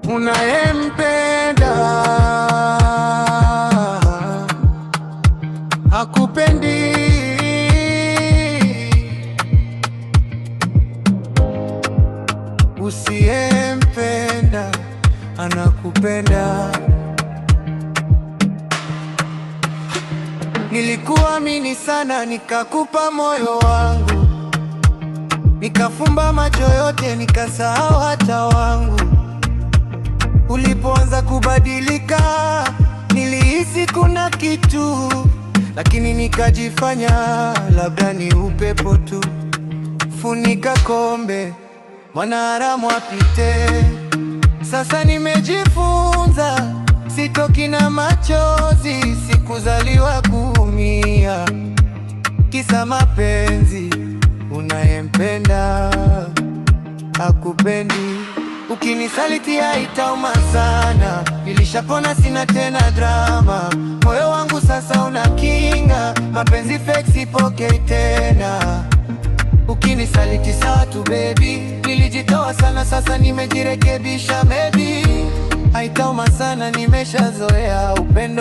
unayempenda hakupendi. Usiyempenda anakupenda. Nilikuamini sana, nikakupa moyo wangu, nikafumba macho yote, nikasahau hata wangu. Ulipoanza kubadilika, nilihisi kuna kitu, lakini nikajifanya labda ni upepo tu. Funika kombe, mwanaharamu apite. Sasa nimejifunza, sitoki na machozi, sikuzaliwa kuumia. Kisa mapenzi, unayempenda hakupendi. Ukinisaliti itauma sana, nilishapona, sina tena drama. Moyo wangu sasa una kinga, mapenzi fake sipokei tena. Ukinisaliti sawa tu baby, nilijitoa sana, sasa nimejirekebisha maybe. Haitauma sana, nimeshazoea upendo.